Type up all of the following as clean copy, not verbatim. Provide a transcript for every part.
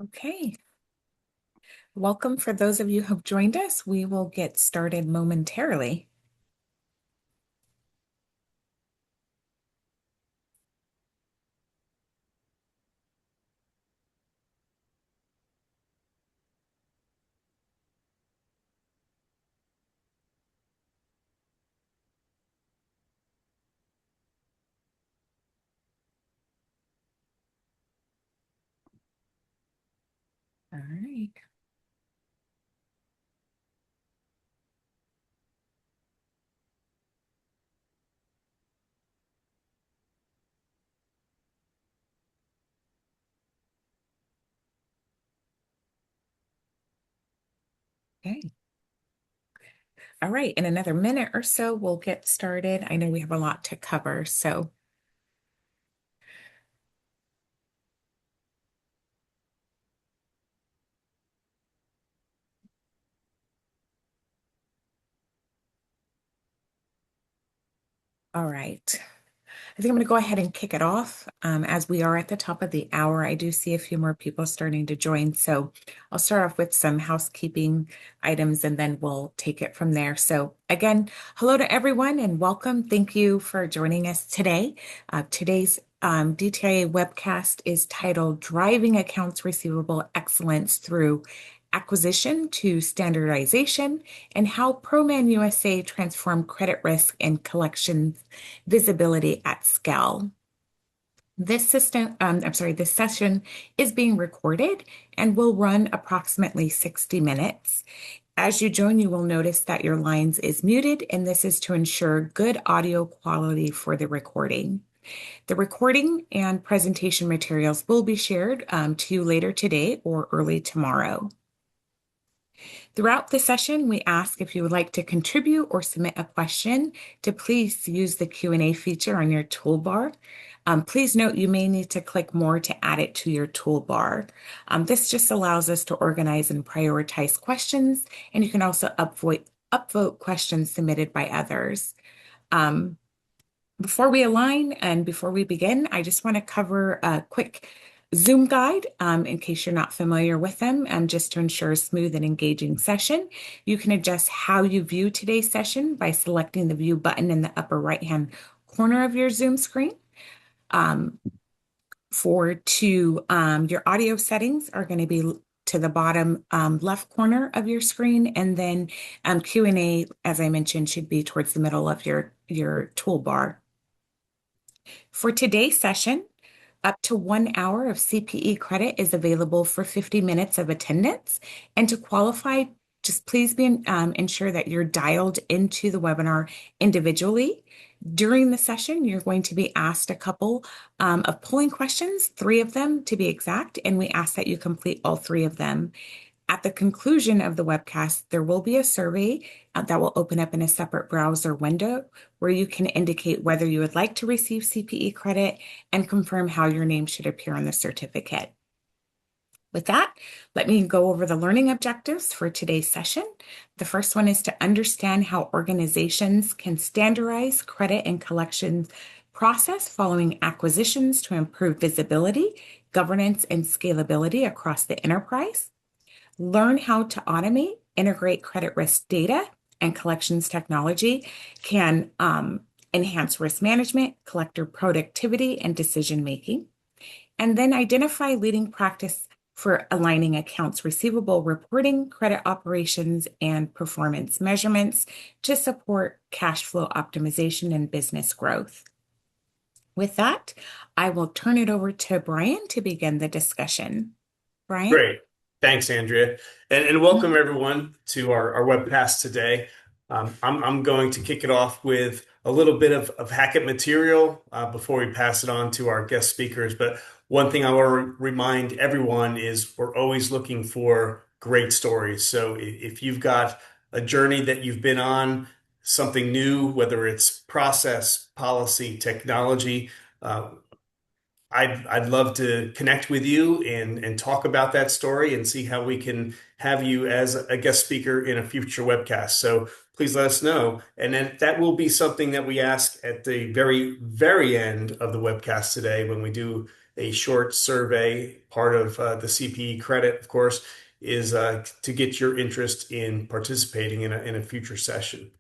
Okay, welcome for those of you who have joined us. We will get started momentarily. All right. Okay. All right. In another minute or so, we'll get started. I know we have a lot to cover, so all right. I think I'm going to go ahead and kick it off. As we are at the top of the hour, I do see a few more people starting to join. So I'll start off with some housekeeping items and then we'll take it from there. So, again, hello to everyone and welcome. Thank you for joining us today. Today's DTIA webcast is titled Driving Accounts Receivable Excellence Through Acquisition to Standardization and How ProMan USA Transformed Credit Risk and Collections Visibility at Scale. This session is being recorded and will run approximately 60 minutes. As you join, you will notice that your lines is muted, and this is to ensure good audio quality for the recording. The recording and presentation materials will be shared to you later today or early tomorrow. Throughout the session, we ask if you would like to contribute or submit a question to please use the Q&A feature on your toolbar. Please note you may need to click more to add it to your toolbar. This just allows us to organize and prioritize questions, and you can also upvote questions submitted by others. Before we align and before we begin, I just want to cover a quick Zoom guide in case you're not familiar with them, just to ensure a smooth and engaging session. You can adjust how you view today's session by selecting the view button in the upper right-hand corner of your Zoom screen. Your audio settings are going to be to the bottom left corner of your screen, and then Q&A, as I mentioned, should be towards the middle of your toolbar. For today's session, up to 1 hour of CPE credit is available for 50 minutes of attendance. And to qualify, just please ensure that you're dialed into the webinar individually. During the session, you're going to be asked a couple of polling questions, 3 of them to be exact, and we ask that you complete all 3 of them. At the conclusion of the webcast, there will be a survey that will open up in a separate browser window where you can indicate whether you would like to receive CPE credit and confirm how your name should appear on the certificate. With that, let me go over the learning objectives for today's session. The first one is to understand how organizations can standardize credit and collections process following acquisitions to improve visibility, governance, and scalability across the enterprise. Learn how to automate, integrate credit risk data and collections technology can enhance risk management, collector productivity, and decision making. And then identify leading practice for aligning accounts receivable reporting, credit operations, and performance measurements to support cash flow optimization and business growth. With that, I will turn it over to Brian to begin the discussion. Brian? Great. Thanks, Andrea. And welcome everyone to our webcast today. I'm going to kick it off with a little bit of Hackett material before we pass it on to our guest speakers. But one thing I want to remind everyone is we're always looking for great stories. So if you've got a journey that you've been on, something new, whether it's process, policy, technology, I'd love to connect with you and talk about that story and see how we can have you as a guest speaker in a future webcast. So please let us know. And then that will be something that we ask at the very, very end of the webcast today when we do a short survey. Part of the CPE credit, of course, is to get your interest in participating in a future session.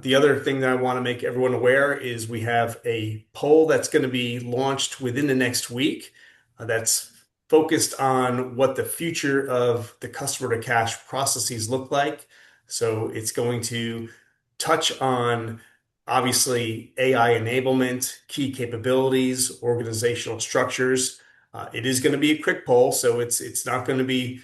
The other thing that I want to make everyone aware is we have a poll that's going to be launched within the next week that's focused on what the future of the customer to cash processes look like. So it's going to touch on obviously AI enablement, key capabilities, organizational structures. It is going to be a quick poll, so it's not going to be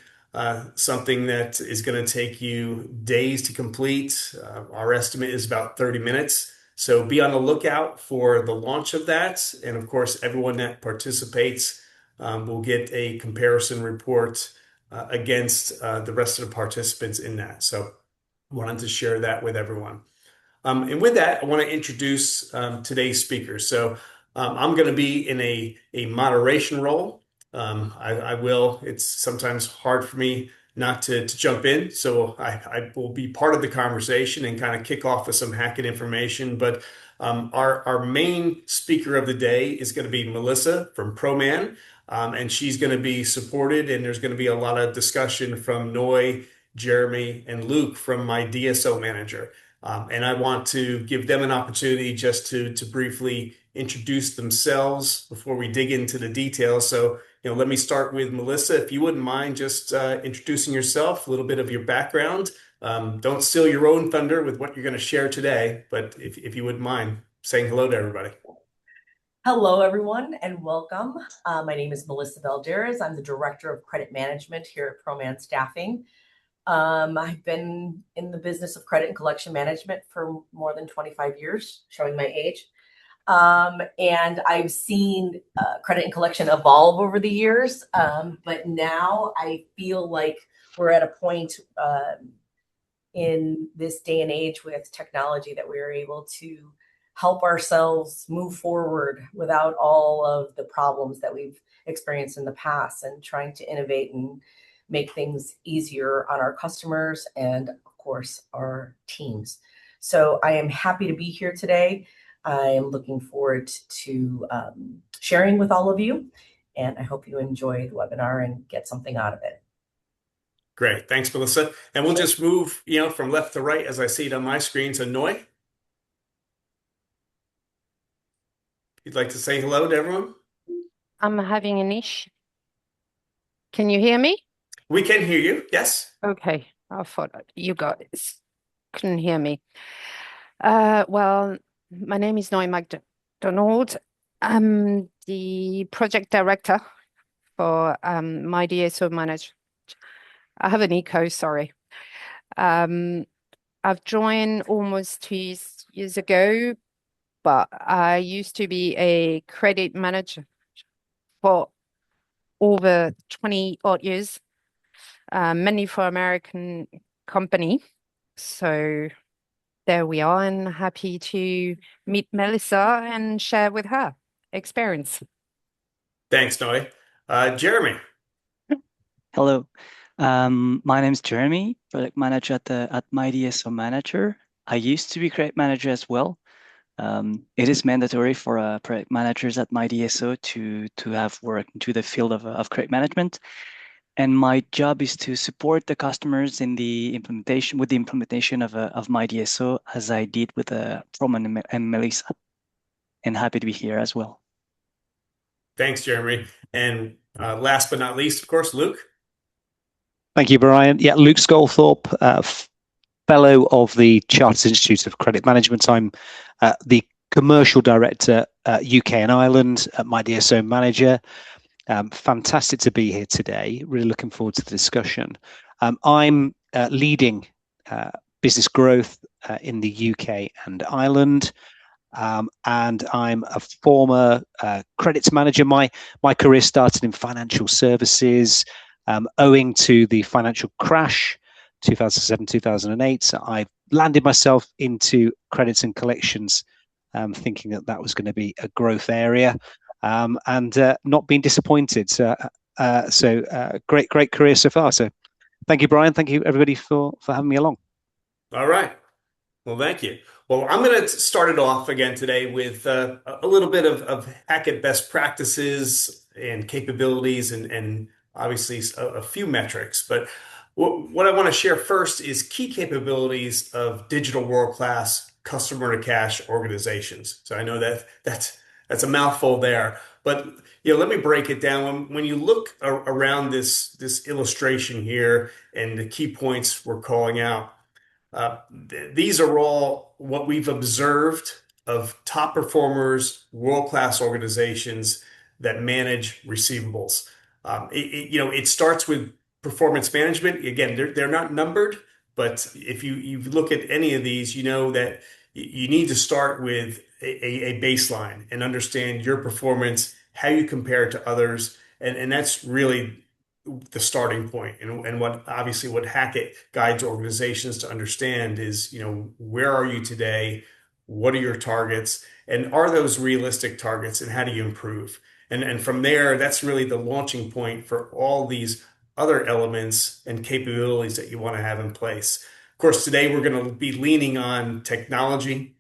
something that is going to take you days to complete. Our estimate is about 30 minutes. So be on the lookout for the launch of that. And of course, everyone that participates will get a comparison report against the rest of the participants in that. So wanted to share that with everyone. And with that, I want to introduce today's speaker. So I'm going to be in a moderation role. I will. It's sometimes hard for me not to jump in. So I will be part of the conversation and kind of kick off with some Hackett information. But our main speaker of the day is going to be Melissa from ProMan. And she's going to be supported, and there's going to be a lot of discussion from Noy, Jeremy, and Luke from My DSO Manager. And I want to give them an opportunity just to briefly introduce themselves before we dig into the details. So, let me start with Melissa. If you wouldn't mind just introducing yourself, a little bit of your background. Don't steal your own thunder with what you're going to share today, but if you wouldn't mind saying hello to everybody. Hello, everyone, and welcome. My name is Melissa Valderas. I'm the Director of Credit Management here at ProMan Staffing. I've been in the business of credit and collection management for more than 25 years, showing my age. And I've seen credit and collection evolve over the years. But now I feel like we're at a point in this day and age with technology that we're able to help ourselves move forward without all of the problems that we've experienced in the past, and trying to innovate and make things easier on our customers and, of course, our teams. So I am happy to be here today. I am looking forward to sharing with all of you, and I hope you enjoy the webinar and get something out of it. Great. Thanks, Melissa. And we'll just move, from left to right as I see it on my screen. So Noy, you'd like to say hello to everyone? I'm having an issue. Can you hear me? We can hear you. Yes. Okay. I thought you guys couldn't hear me. Well, my name is Noy MacDonald. I'm the project director for My DSO Manager. I have an echo, sorry. I've joined almost 2 years ago, but I used to be a credit manager for over 20 odd years, mainly for American company. So there we are, and happy to meet Melissa and share with her experience. Thanks, Noy. Jeremy. Hello. My name is Jeremy, product manager at My DSO Manager. I used to be credit manager as well. It is mandatory for product managers at My DSO to have work into the field of credit management. And my job is to support the customers in the implementation of My DSO, as I did with Proman and Melissa. And happy to be here as well. Thanks, Jeremy. And last but not least, of course, Luke. Thank you, Brian. Yeah, Luke Skolthorpe, fellow of the Chartered Institute of Credit Management. I'm the commercial director UK and Ireland at My DSO Manager. Fantastic to be here today. Really looking forward to the discussion. I'm leading business growth in the UK and Ireland. And I'm a former credits manager. My career started in financial services, owing to the financial crash, 2007, 2008. So I landed myself into credits and collections, thinking that was going to be a growth area, and not being disappointed. So great career so far. So thank you, Brian. Thank you, everybody, for having me along. All right. Well, thank you. Well, I'm going to start it off again today with a little bit of Hackett best practices and capabilities and obviously a few metrics. But what I want to share first is key capabilities of digital world-class customer to cash organizations. So I know that's a mouthful there, but let me break it down. When you look around this illustration here and the key points we're calling out. These are all what we've observed of top performers, world-class organizations that manage receivables. It starts with performance management. Again, they're not numbered, but if you look at any of these, you know that you need to start with a baseline and understand your performance, how you compare to others, and that's really the starting point. And what Hackett guides organizations to understand is, where are you today? What are your targets? And are those realistic targets? And how do you improve? And from there, that's really the launching point for all these other elements and capabilities that you want to have in place. Of course, today we're going to be leaning on technology.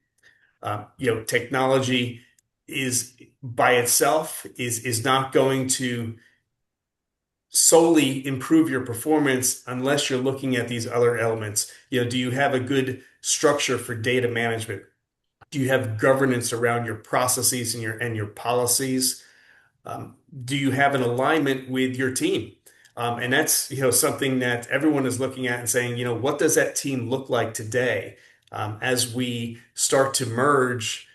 Technology is by itself is not going to solely improve your performance unless you're looking at these other elements. Do you have a good structure for data management? Do you have governance around your processes and your policies? Do you have an alignment with your team? And that's something that everyone is looking at and saying, what does that team look like today as we start to merge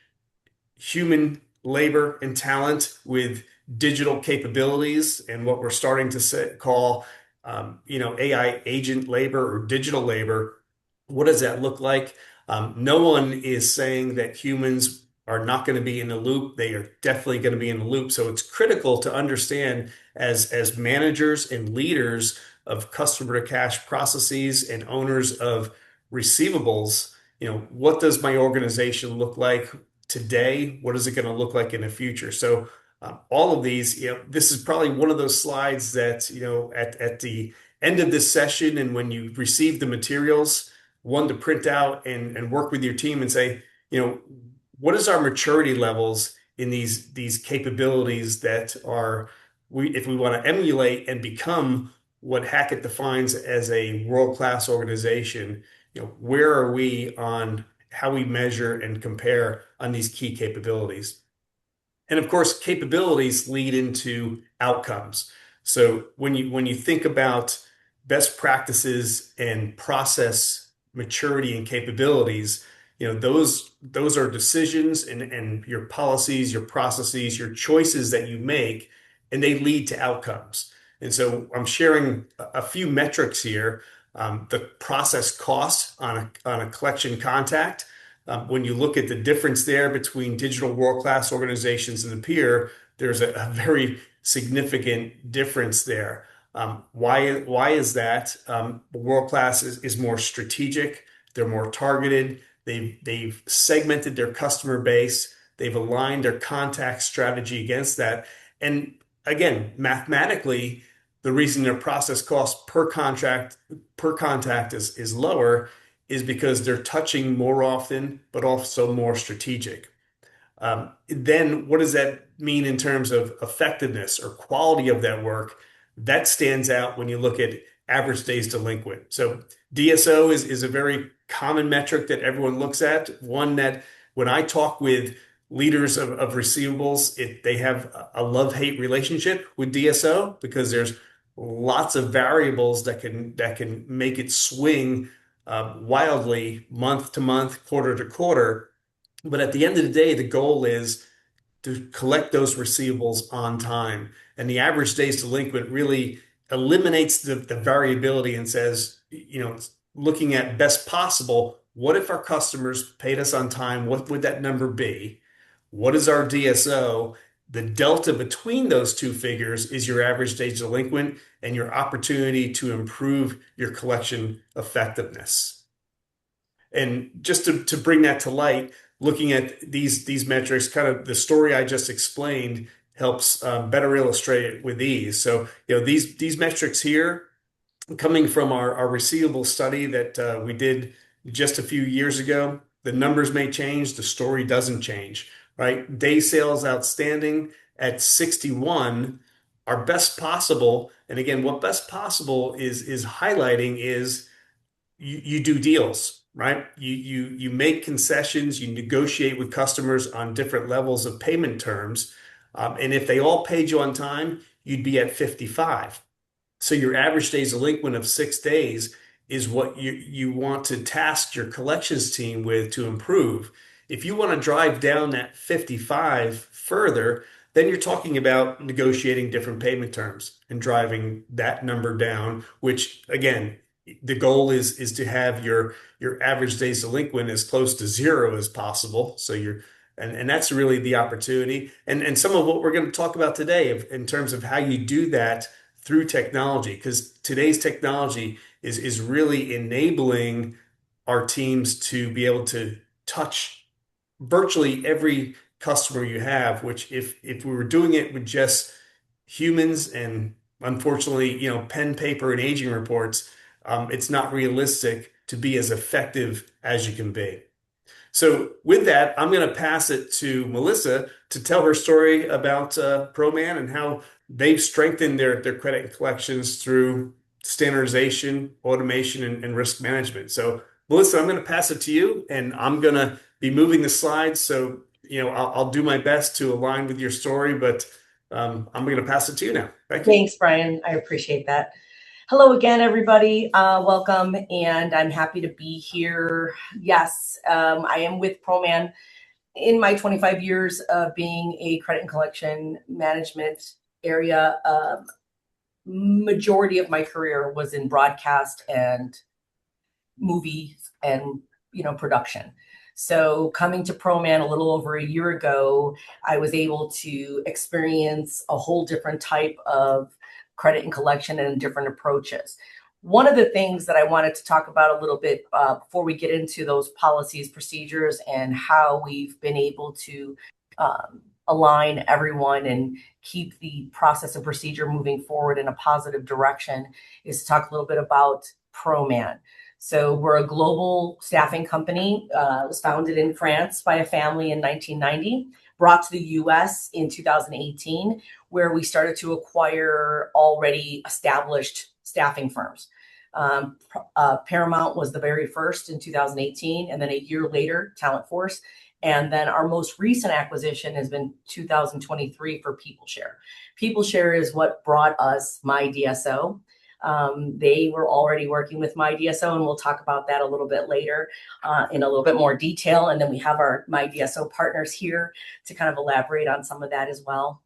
human labor and talent with digital capabilities and what we're starting to call, AI agent labor or digital labor. What does that look like? No one is saying that humans are not going to be in the loop. They are definitely going to be in the loop. So it's critical to understand as managers and leaders of customer to cash processes and owners of receivables, what does my organization look like today? What is it going to look like in the future? So all of these, this is probably one of those slides that, at the end of this session and when you receive the materials, one to print out and work with your team and say, what is our maturity levels in these capabilities that are, if we want to emulate and become what Hackett defines as a world-class organization, where are we on how we measure and compare on these key capabilities? And of course, capabilities lead into outcomes. So when you think about best practices and process maturity and capabilities, those are decisions and your policies, your processes, your choices that you make, and they lead to outcomes. And so I'm sharing a few metrics here. The process cost on a collection contact. When you look at the difference there between digital world-class organizations and the peer, there's a very significant difference there. Why is that? World-class is more strategic. They're more targeted. They've segmented their customer base. They've aligned their contact strategy against that. And again, mathematically, the reason their process cost per contact is lower is because they're touching more often, but also more strategic. Then what does that mean in terms of effectiveness or quality of that work? That stands out when you look at average days delinquent. So DSO is a very common metric that everyone looks at. One that when I talk with leaders of receivables, they have a love-hate relationship with DSO because there's lots of variables that can make it swing wildly month to month, quarter to quarter. But at the end of the day, the goal is to collect those receivables on time. And the average days delinquent really eliminates the variability and says, looking at best possible, what if our customers paid us on time? What would that number be? What is our DSO? The delta between those two figures is your average days delinquent and your opportunity to improve your collection effectiveness. And just to bring that to light, looking at these metrics, kind of the story I just explained helps better illustrate it with these. So, these metrics here, coming from our receivable study that we did just a few years ago. The numbers may change, the story doesn't change, right? Day sales outstanding at 61 are best possible. And again, what best possible is highlighting is you do deals, right? You make concessions, you negotiate with customers on different levels of payment terms. And if they all paid you on time, you'd be at 55. So your average days delinquent of 6 days is what you want to task your collections team with to improve. If you want to drive down that 55 further, then you're talking about negotiating different payment terms and driving that number down, which again, the goal is to have your average days delinquent as close to zero as possible. So and that's really the opportunity. And some of what we're going to talk about today in terms of how you do that through technology, because today's technology is really enabling our teams to be able to touch virtually every customer you have, which if we were doing it with just humans and unfortunately, pen, paper, and aging reports, it's not realistic to be as effective as you can be. So with that, I'm going to pass it to Melissa to tell her story about ProMan and how they've strengthened their credit and collections through standardization, automation, and risk management. So Melissa, I'm going to pass it to you, and I'm going to be moving the slides. So, I'll do my best to align with your story, but I'm going to pass it to you now. Thank you. Thanks, Brian. I appreciate that. Hello again, everybody. Welcome, and I'm happy to be here. Yes, I am with ProMan. In my 25 years of being a credit and collection management area, majority of my career was in broadcast and movies and production. So coming to ProMan a little over a year ago, I was able to experience a whole different type of credit and collection and different approaches. One of the things that I wanted to talk about a little bit before we get into those policies, procedures, and how we've been able to align everyone and keep the process and procedure moving forward in a positive direction is to talk a little bit about ProMan. So we're a global staffing company. It was founded in France by a family in 1990, brought to the US in 2018, where we started to acquire already established staffing firms. Paramount was the very first in 2018, and then a year later, Talent Force. And then our most recent acquisition has been 2023 for PeopleShare. PeopleShare is what brought us My DSO. They were already working with My DSO, and we'll talk about that a little bit later in a little bit more detail. And then we have our My DSO partners here to kind of elaborate on some of that as well.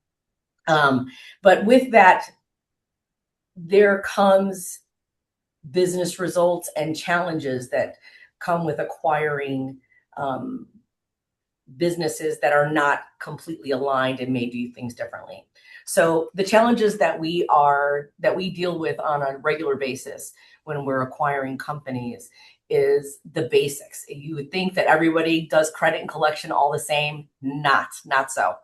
But with that, there comes business results and challenges that come with acquiring businesses that are not completely aligned and may do things differently. So the challenges that we deal with on a regular basis when we're acquiring companies is the basics. You would think that everybody does credit and collection all the same. Not so.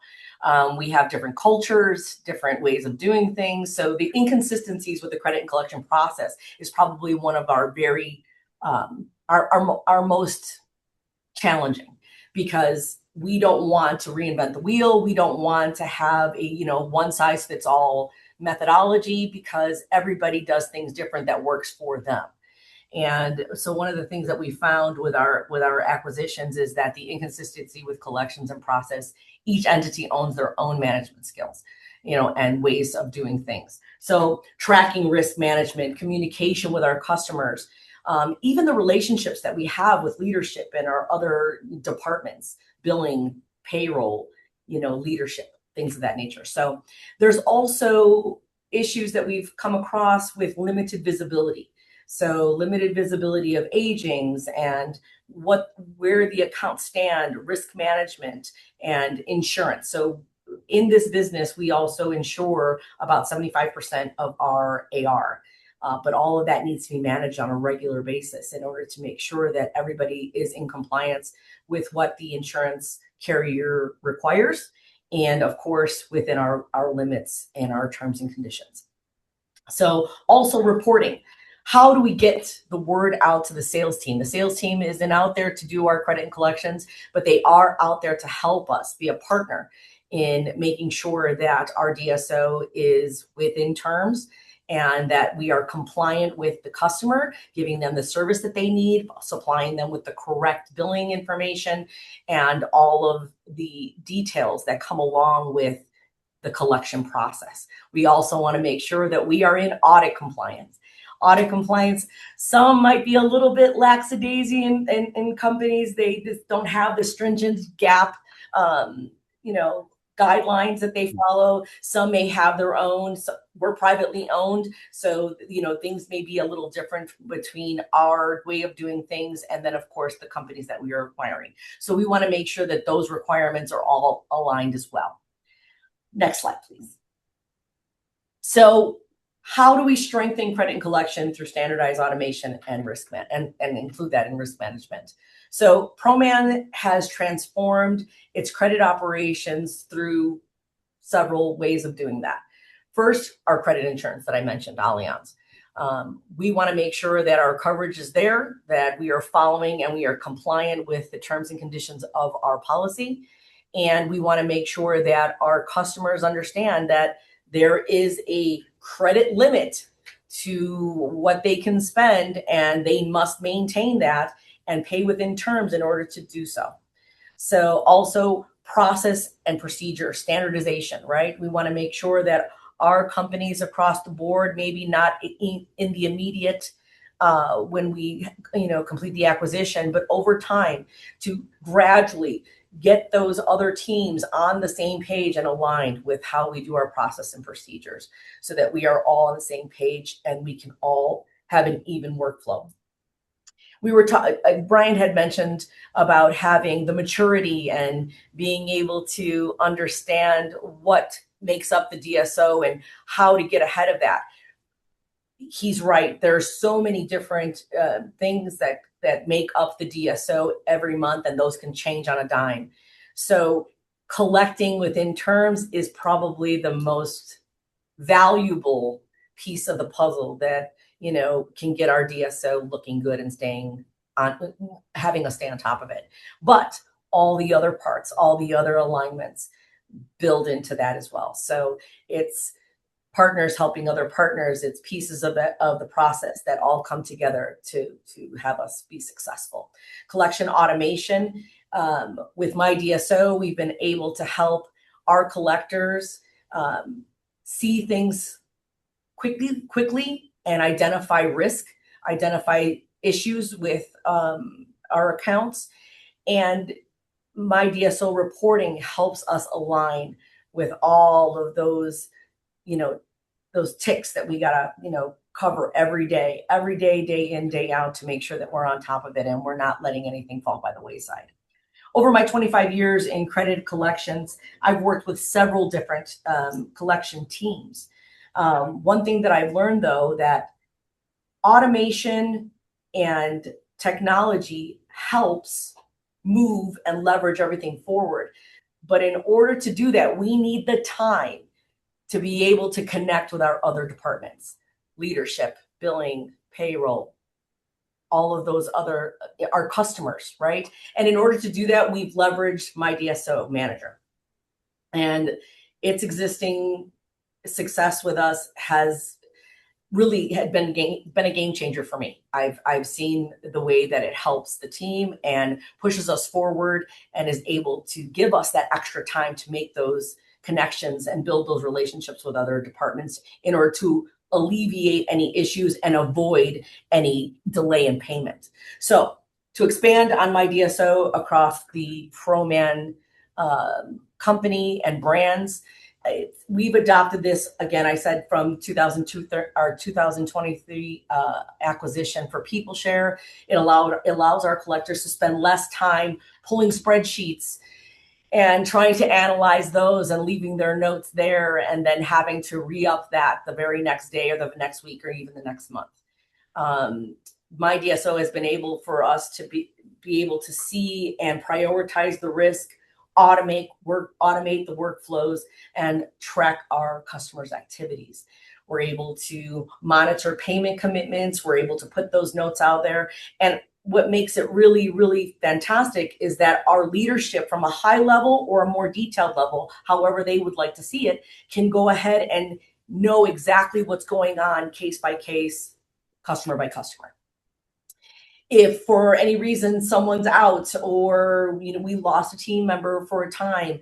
We have different cultures, different ways of doing things. So the inconsistencies with the credit and collection process is probably one of our very our most challenging, because we don't want to reinvent the wheel. We don't want to have a one size fits all methodology, because everybody does things different that works for them. And so one of the things that we found with our acquisitions is that the inconsistency with collections and process, each entity owns their own management skills, and ways of doing things. So tracking risk management, communication with our customers, even the relationships that we have with leadership and our other departments, billing, payroll, leadership, things of that nature. So there's also issues that we've come across with limited visibility. So limited visibility of agings and where the accounts stand, risk management, and insurance. So in this business, we also insure about 75% of our AR. But all of that needs to be managed on a regular basis in order to make sure that everybody is in compliance with what the insurance carrier requires, and of course within our limits and our terms and conditions. So also reporting. how do we get the word out to the sales team? The sales team isn't out there to do our credit and collections, but they are out there to help us be a partner in making sure that our DSO is within terms and that we are compliant with the customer, giving them the service that they need, supplying them with the correct billing information, and all of the details that come along with the collection process. We also want to make sure that we are in audit compliance. Audit compliance, some might be a little bit lackadaisy in companies. They just don't have the stringent GAAP, guidelines that they follow. Some may have their own. So we're privately owned, so things may be a little different between our way of doing things and then, of course, the companies that we are acquiring. So we want to make sure that those requirements are all aligned as well. Next slide, please. So how do we strengthen credit and collection through standardized automation and risk and include that in risk management? So ProMan has transformed its credit operations through several ways of doing that. First, our credit insurance that I mentioned, Allianz. We want to make sure that our coverage is there, that we are following and we are compliant with the terms and conditions of our policy. And we want to make sure that our customers understand that there is a credit limit to what they can spend, and they must maintain that and pay within terms in order to do so. So also process and procedure standardization, right? We want to make sure that our companies across the board, maybe not in the immediate when we complete the acquisition, but over time to gradually get those other teams on the same page and aligned with how we do our process and procedures so that we are all on the same page and we can all have an even workflow. We were Brian had mentioned about having the maturity and being able to understand what makes up the DSO and how to get ahead of that. He's right. There are so many different things that make up the DSO every month, and those can change on a dime. So collecting within terms is probably the most valuable piece of the puzzle that can get our DSO looking good and staying on, having us stay on top of it. But all the other parts, all the other alignments build into that as well. So it's partners helping other partners. It's pieces of the process that all come together to have us be successful. Collection automation. With My DSO, we've been able to help our collectors see things quickly and identify risk, identify issues with our accounts. And My DSO reporting helps us align with all of those, those ticks that we gotta, cover every day, day in, day out, to make sure that we're on top of it and we're not letting anything fall by the wayside. Over my 25 years in credit collections, I've worked with several different collection teams. One thing that I've learned, though, that automation and technology helps move and leverage everything forward. But in order to do that, we need the time to be able to connect with our other departments, leadership, billing, payroll, all of those other, our customers, right? And in order to do that, we've leveraged My DSO Manager. And its existing success with us has really been a game changer for me. I've seen the way that it helps the team and pushes us forward and is able to give us that extra time to make those connections and build those relationships with other departments in order to alleviate any issues and avoid any delay in payment. So to expand on My DSO across the ProMan company and brands, we've adopted this, again, I said, from 2023 acquisition for PeopleShare. It allows our collectors to spend less time pulling spreadsheets and trying to analyze those and leaving their notes there and then having to re-up that the very next day or the next week or even the next month. My DSO has been able for us to be able to see and prioritize the risk, automate the workflows, and track our customers' activities. We're able to monitor payment commitments. We're able to put those notes out there. And what makes it really, really fantastic is that our leadership from a high level or a more detailed level, however they would like to see it, can go ahead and know exactly what's going on case by case, customer by customer. If for any reason someone's out, or we lost a team member for a time,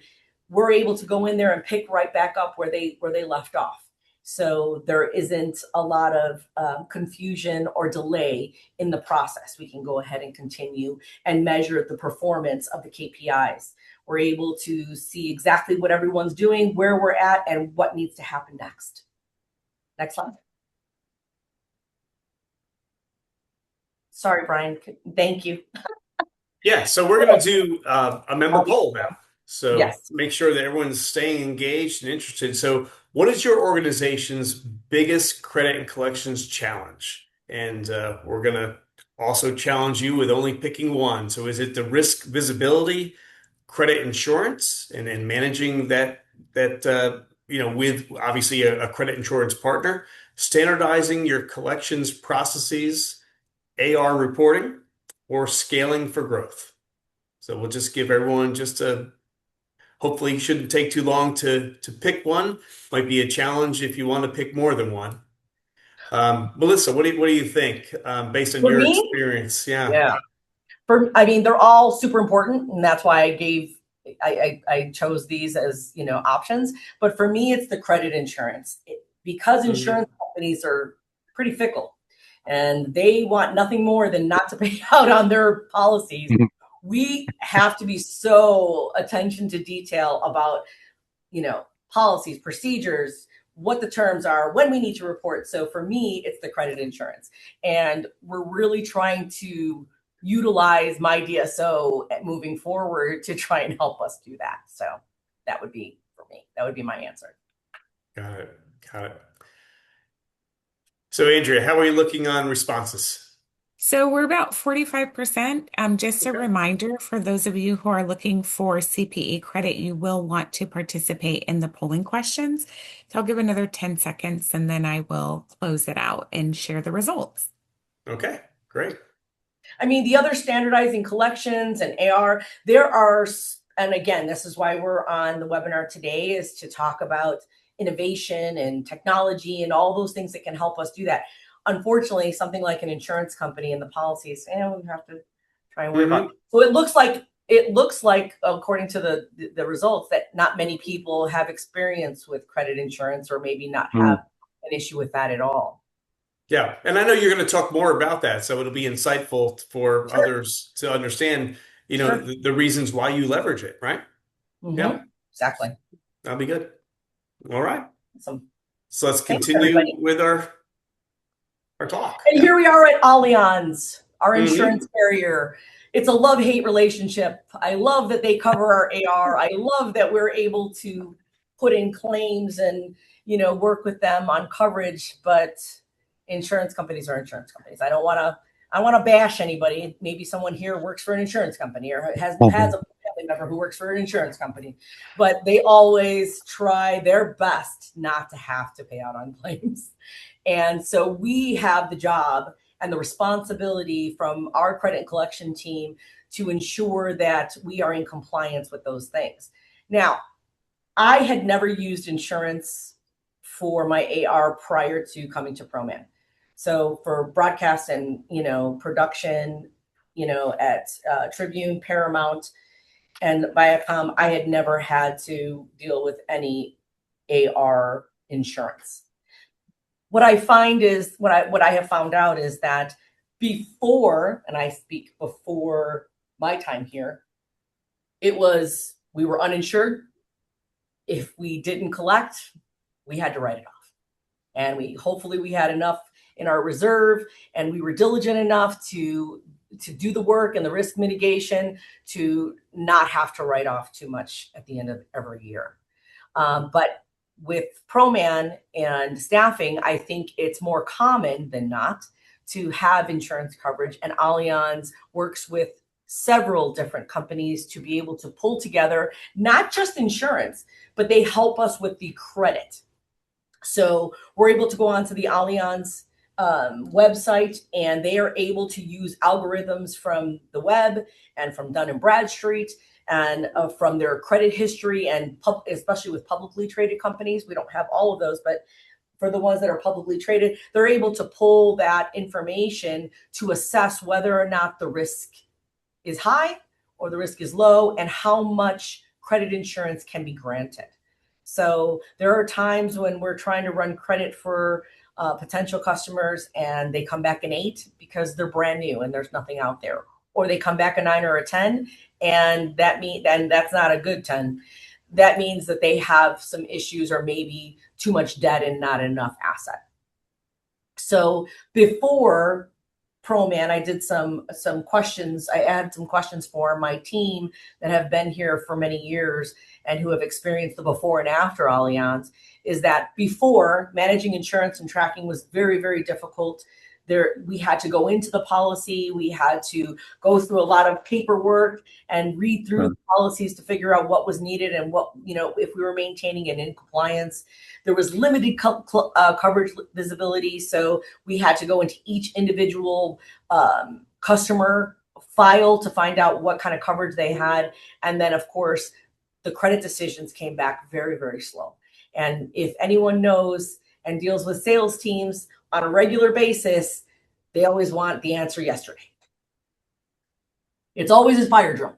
we're able to go in there and pick right back up where they left off. So there isn't a lot of confusion or delay in the process. We can go ahead and continue and measure the performance of the KPIs. We're able to see exactly what everyone's doing, where we're at, and what needs to happen next. Next slide. Sorry, Brian. Thank you. Yeah, so we're going to do a member poll now. So yes, make sure that everyone's staying engaged and interested. So what is your organization's biggest credit and collections challenge? And we're going to also challenge you with only picking one. So is it the risk visibility, credit insurance, and then managing that with obviously a credit insurance partner, standardizing your collections processes, AR reporting, or scaling for growth? So we'll just give everyone hopefully shouldn't take too long to pick one. Might be a challenge if you want to pick more than one. Melissa, what do you think based on your experience? Yeah. They're all super important, and that's why I chose these as options. But for me, it's the credit insurance, because insurance companies are pretty fickle, and they want nothing more than not to pay out on their policies. We have to be so attention to detail about, policies, procedures, what the terms are, when we need to report. So for me, it's the credit insurance. And we're really trying to utilize my DSO moving forward to try and help us do that. So that would be for me. That would be my answer. Got it. So Andrea, how are you looking on responses? So we're about 45%. Just a reminder for those of you who are looking for CPE credit, you will want to participate in the polling questions. So I'll give another 10 seconds and then I will close it out and share the results. Okay, great. The other standardizing collections and AR, there are, and again, this is why we're on the webinar today, is to talk about innovation and technology and all those things that can help us do that. Unfortunately, something like an insurance company and the policies, we have to try and worry about. So it looks like, according to the results, that not many people have experience with credit insurance, or maybe not have an issue with that at all. Yeah, and I know you're going to talk more about that, so it'll be insightful for others to understand, the reasons why you leverage it, right? Yeah, exactly. That'll be good. All right. Awesome. So let's continue with our talk. And here we are at Allianz, our insurance carrier. It's a love-hate relationship. I love that they cover our AR. I love that we're able to put in claims and, work with them on coverage, but insurance companies are insurance companies. I want to bash anybody. Maybe someone here works for an insurance company or has a family member who works for an insurance company, but they always try their best not to have to pay out on claims. And so we have the job and the responsibility from our credit and collection team to ensure that we are in compliance with those things. Now, I had never used insurance for my AR prior to coming to ProMan. So for broadcast and, production, at Tribune, Paramount, and Viacom, I had never had to deal with any AR insurance. What I find is, what I have found out is that before, and I speak before my time here, we were uninsured. If we didn't collect, we had to write it off. And hopefully we had enough in our reserve, and we were diligent enough to do the work and the risk mitigation to not have to write off too much at the end of every year. But with ProMan and staffing, I think it's more common than not to have insurance coverage, and Allianz works with several different companies to be able to pull together not just insurance, but they help us with the credit. So we're able to go onto the Allianz website, and they are able to use algorithms from the web and from Dun and Bradstreet and from their credit history, and especially with publicly traded companies. We don't have all of those, but for the ones that are publicly traded, they're able to pull that information to assess whether or not the risk is high or the risk is low and how much credit insurance can be granted. So there are times when we're trying to run credit for potential customers and they come back an 8 because they're brand new and there's nothing out there, or they come back a 9 or a 10, and that's not a good 10. That means that they have some issues or maybe too much debt and not enough asset. So before ProMan, I did some questions. I had some questions for my team that have been here for many years and who have experienced the before and after Allianz. Is that before, managing insurance and tracking was very, very difficult. We had to go into the policy. We had to go through a lot of paperwork and read through the policies to figure out what was needed and what, if we were maintaining and in compliance. There was limited coverage visibility. So we had to go into each individual customer file to find out what kind of coverage they had. And then, of course, the credit decisions came back very, very slow. And if anyone knows and deals with sales teams on a regular basis, they always want the answer yesterday. It's always a fire drill.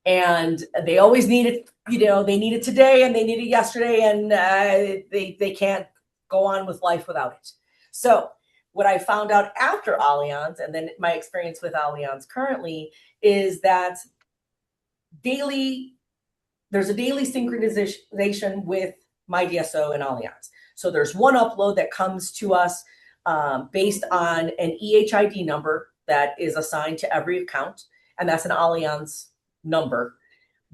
And they always need it, they need it today and they need it yesterday, and they can't go on with life without it. So what I found out after Allianz, and then my experience with Allianz currently, is that there's a daily synchronization with My DSO and Allianz. So there's one upload that comes to us based on an EHID number that is assigned to every account, and that's an Allianz number.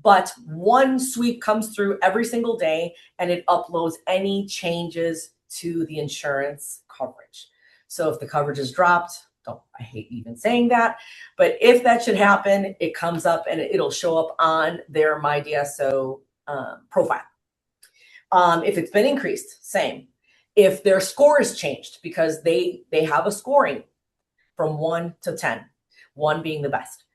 But one sweep comes through every single day, and it uploads any changes to the insurance coverage. So if the coverage is dropped, I hate even saying that, but if that should happen, it comes up and it'll show up on their My DSO profile. If it's been increased, same. If their score is changed, because they have a scoring from 1 to 10, 1 being the best,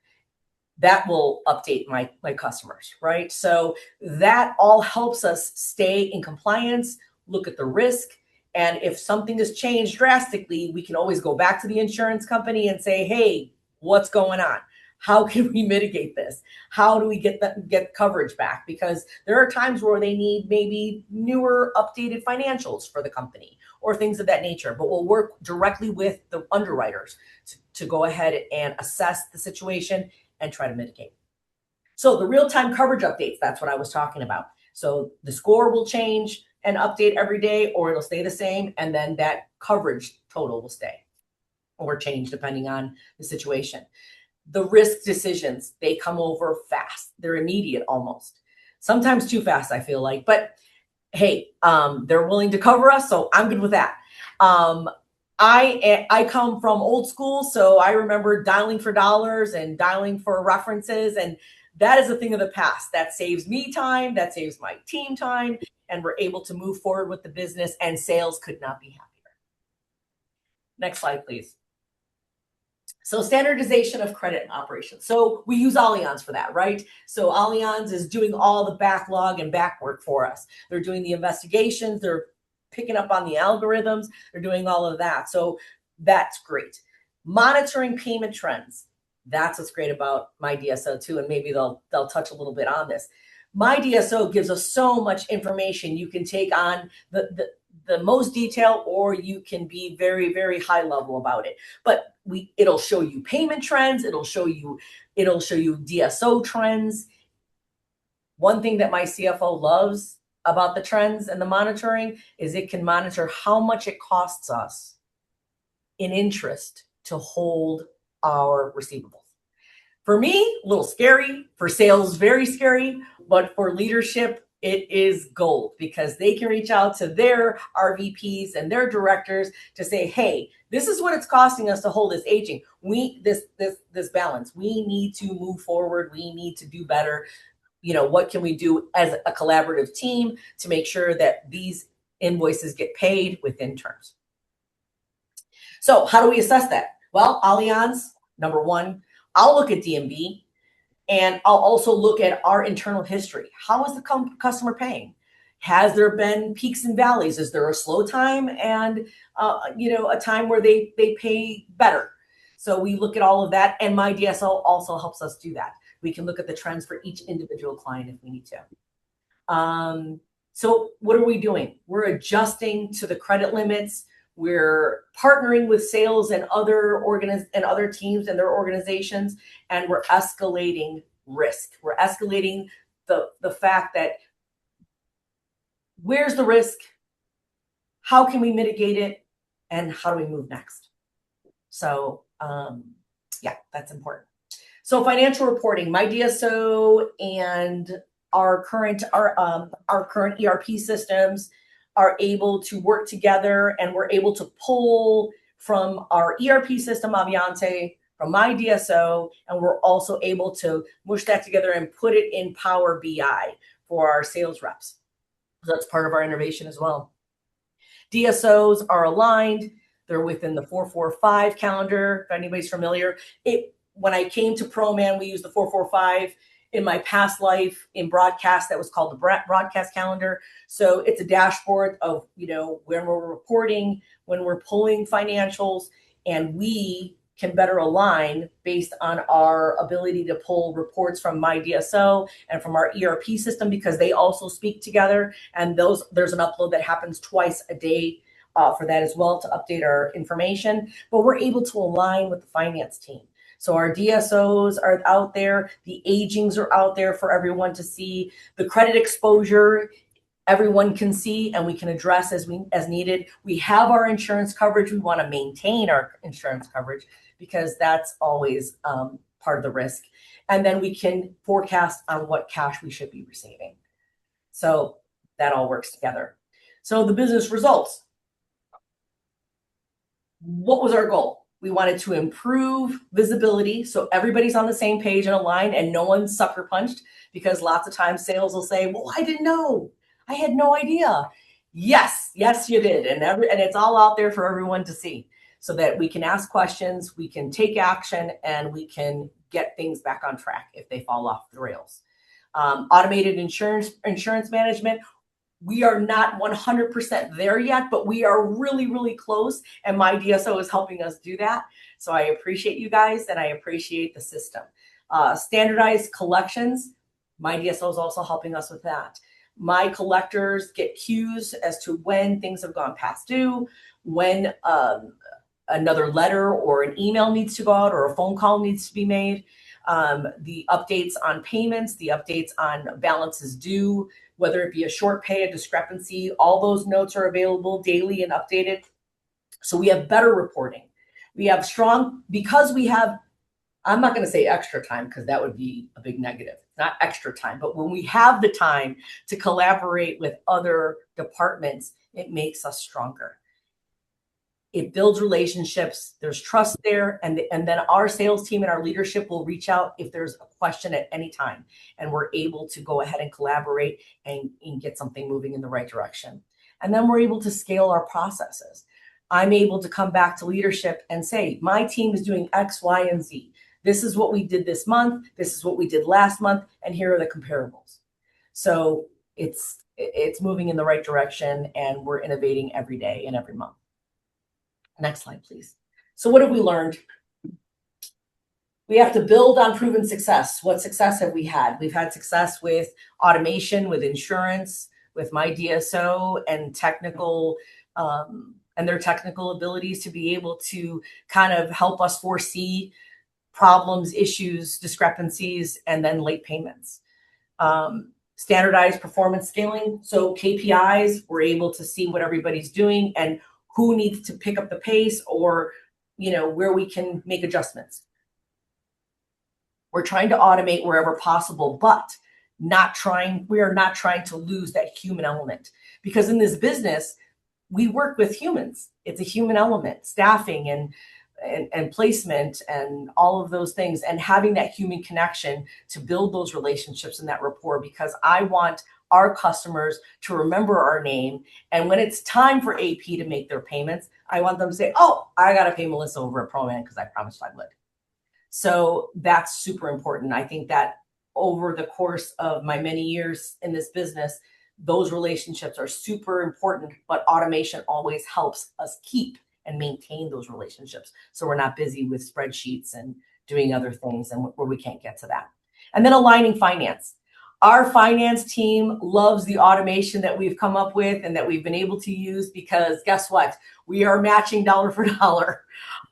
that will update my customers, right? So that all helps us stay in compliance, look at the risk. And if something has changed drastically, we can always go back to the insurance company and say, hey, what's going on? How can we mitigate this? How do we get coverage back? Because there are times where they need maybe newer, updated financials for the company or things of that nature. But we'll work directly with the underwriters to go ahead and assess the situation and try to mitigate. So the real-time coverage updates, that's what I was talking about. So the score will change and update every day, or it'll stay the same, and then that coverage total will stay or change depending on the situation. The risk decisions, they come over fast. They're immediate almost. Sometimes too fast, I feel like. But hey, they're willing to cover us, so I'm good with that. I come from old school, so I remember dialing for dollars and dialing for references, and that is a thing of the past. That saves me time, that saves my team time, and we're able to move forward with the business, and sales could not be happier. Next slide, please. So standardization of credit operations. So we use Allianz for that, right? So Allianz is doing all the backlog and back work for us. They're doing the investigations, they're picking up on the algorithms, they're doing all of that. So that's great. Monitoring payment trends. That's what's great about My DSO too, and maybe they'll touch a little bit on this. My DSO gives us so much information. You can take on the most detail, or you can be very, very high level about it. But it'll show you payment trends. It'll show you DSO trends. One thing that my CFO loves about the trends and the monitoring is it can monitor how much it costs us in interest to hold our receivables. For me, a little scary. For sales, very scary. But for leadership, it is gold, because they can reach out to their RVPs and their directors to say, hey, this is what it's costing us to hold this aging. This balance. We need to move forward. We need to do better. What can we do as a collaborative team to make sure that these invoices get paid within terms. So how do we assess that? Well, Allianz, number one, I'll look at DMB, and I'll also look at our internal history. How is the customer paying? Has there been peaks and valleys? Is there a slow time and a time where they pay better? So we look at all of that, and My DSO also helps us do that. We can look at the trends for each individual client if we need to. So what are we doing? We're adjusting to the credit limits. We're partnering with sales and other teams and their organizations, and we're escalating risk. We're escalating the fact that where's the risk? How can we mitigate it? And how do we move next? So yeah, that's important. So financial reporting, My DSO and our current ERP systems are able to work together, and we're able to pull from our ERP system, Aviante, from My DSO, and we're also able to mush that together and put it in Power BI for our sales reps. So that's part of our innovation as well. DSOs are aligned. They're within the 445 calendar, if anybody's familiar. When I came to ProMan, we used the 445. In my past life in broadcast, that was called the broadcast calendar. So it's a dashboard of, when we're reporting, when we're pulling financials, and we can better align based on our ability to pull reports from My DSO and from our ERP system, because they also speak together. And there's an upload that happens twice a day for that as well, to update our information. But we're able to align with the finance team. So our DSOs are out there, the agings are out there for everyone to see, the credit exposure everyone can see, and we can address as needed. We have our insurance coverage. We want to maintain our insurance coverage because that's always part of the risk. And then we can forecast on what cash we should be receiving. So that all works together. So the business results. What was our goal? We wanted to improve visibility so everybody's on the same page and aligned and no one's sucker punched, because lots of times sales will say, well, I didn't know. I had no idea. Yes, you did. And it's all out there for everyone to see, so that we can ask questions, we can take action, and we can get things back on track if they fall off the rails. Automated insurance management. We are not 100% there yet, but we are really, really close. And My DSO is helping us do that. So I appreciate you guys, and I appreciate the system. Standardized collections. My DSO is also helping us with that. My collectors get cues as to when things have gone past due, when another letter or an email needs to go out or a phone call needs to be made. The updates on payments, the updates on balances due, whether it be a short pay, a discrepancy, all those notes are available daily and updated. So we have better reporting. We have because we have, I'm not going to say extra time because that would be a big negative, not extra time, but when we have the time to collaborate with other departments, it makes us stronger. It builds relationships. There's trust there. And then our sales team and our leadership will reach out if there's a question at any time. And we're able to go ahead and collaborate and get something moving in the right direction. And then we're able to scale our processes. I'm able to come back to leadership and say, my team is doing X, Y, and Z. This is what we did this month. This is what we did last month. And here are the comparables. So it's moving in the right direction, and we're innovating every day and every month. Next slide, please. So what have we learned? We have to build on proven success. What success have we had? We've had success with automation, with insurance, with My DSO, and technical and their technical abilities to be able to kind of help us foresee problems, issues, discrepancies, and then late payments. Standardized performance scaling. So KPIs, we're able to see what everybody's doing and who needs to pick up the pace, or where we can make adjustments. We're trying to automate wherever possible, but we are not trying to lose that human element, because in this business, we work with humans. It's a human element, staffing and placement and all of those things, and having that human connection to build those relationships and that rapport, because I want our customers to remember our name. And when it's time for AP to make their payments, I want them to say, oh, I got to pay Melissa over at ProMan because I promised I would. So that's super important. I think that over the course of my many years in this business, those relationships are super important, but automation always helps us keep and maintain those relationships. So we're not busy with spreadsheets and doing other things and where we can't get to that. And then aligning finance. Our finance team loves the automation that we've come up with and that we've been able to use, because guess what? We are matching dollar for dollar.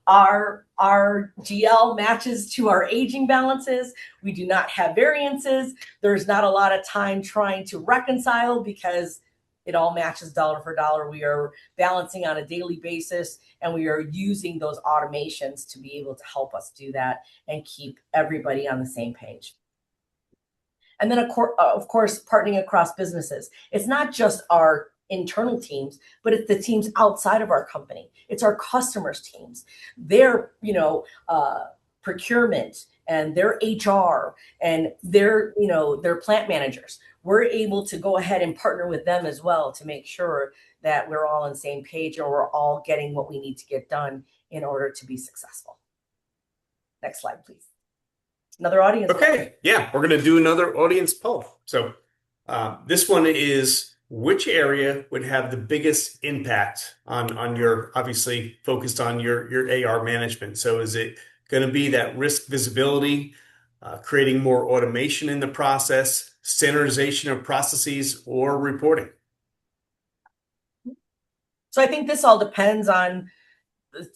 Our GL matches to our aging balances. We do not have variances. There's not a lot of time trying to reconcile because it all matches dollar for dollar. We are balancing on a daily basis, and we are using those automations to be able to help us do that and keep everybody on the same page. And then, of course, partnering across businesses. It's not just our internal teams, but it's the teams outside of our company. It's our customers' teams, their, procurement and their HR and their plant managers. We're able to go ahead and partner with them as well to make sure that we're all on the same page and we're all getting what we need to get done in order to be successful. Next slide, please. Another audience poll. Okay, yeah, we're going to do another audience poll. So this one is, which area would have the biggest impact on your, obviously focused on your AR management? So is it going to be that risk visibility, creating more automation in the process, standardization of processes, or reporting? So I think this all depends on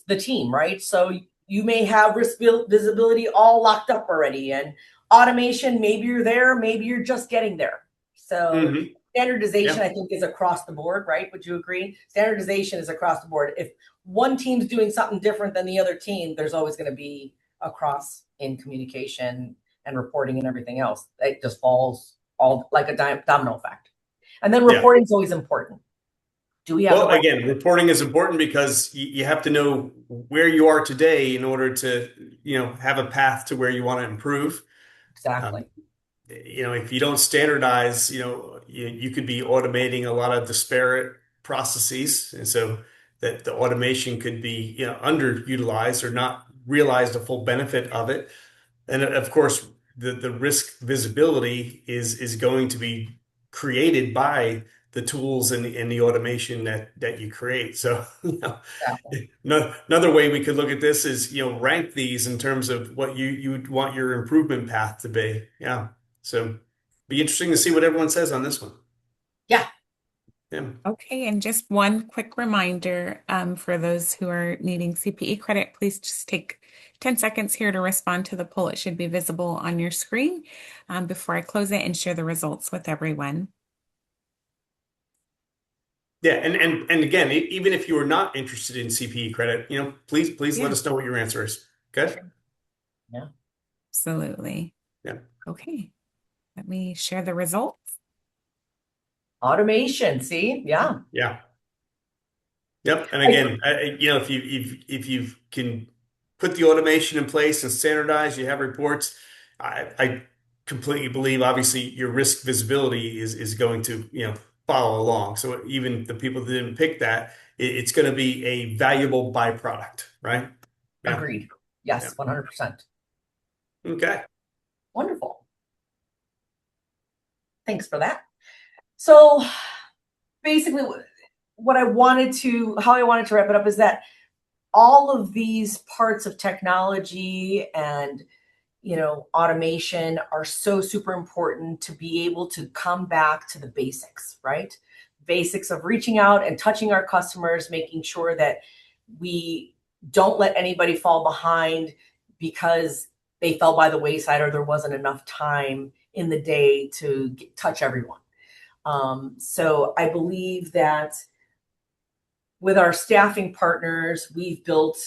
the team, right? So you may have risk visibility all locked up already, and automation, maybe you're there, maybe you're just getting there. So standardization, I think, is across the board, right? Would you agree? Standardization is across the board. If one team's doing something different than the other team, there's always going to be across in communication and reporting and everything else. It just falls all like a domino effect. And then reporting is always important. Do we have again, reporting is important because you have to know where you are today in order to, have a path to where you want to improve. Exactly. If you don't standardize, you could be automating a lot of disparate processes. And so that the automation could be, underutilized or not realize the full benefit of it. And of course, the risk visibility is going to be created by the tools and the automation that you create. So, another way we could look at this is, rank these in terms of what you would want your improvement path to be. Yeah. So be interesting to see what everyone says on this one. Yeah. Yeah. Okay, and just one quick reminder for those who are needing CPE credit, please just take 10 seconds here to respond to the poll. It should be visible on your screen before I close it and share the results with everyone. Yeah, and again, even if you are not interested in CPE credit, please let us know what your answer is. Okay? Yeah. Absolutely. Yeah. Okay. Let me share the results. Automation, see? Yeah. Yeah. Yep. And again, if you can put the automation in place and standardize, you have reports. I completely believe, obviously, your risk visibility is going to, follow along. So even the people that didn't pick that, it's going to be a valuable byproduct, right? Yeah. Agreed. Yes, 100%. Okay. Wonderful. Thanks for that. So basically how I wanted to wrap it up is that all of these parts of technology and automation are so super important to be able to come back to the basics, right? Basics of reaching out and touching our customers, making sure that we don't let anybody fall behind because they fell by the wayside or there wasn't enough time in the day to touch everyone. So I believe that with our staffing partners, we've built